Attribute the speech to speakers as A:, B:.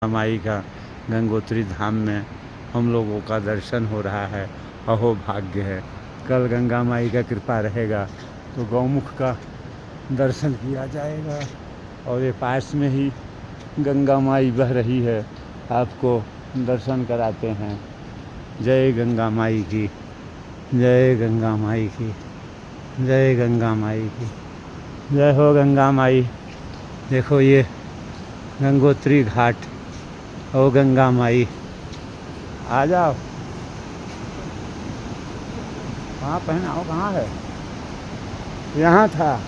A: माई का गंगोत्री धाम में हम लोगों का दर्शन हो रहा है। अहो भाग्य है। कल गंगा माई का कृपा रहेगा तो गौमुख का दर्शन किया जाएगा। और ये पास में ही गंगा माई बह रही है, आपको दर्शन कराते हैं। जय गंगा माई की, जय गंगा माई की, जय गंगा माई की, जय हो गंगा माई। देखो ये गंगोत्री घाट, ओ गंगा माई आ जाओ। कहाँ पहनाओ, कहाँ है? यहाँ था।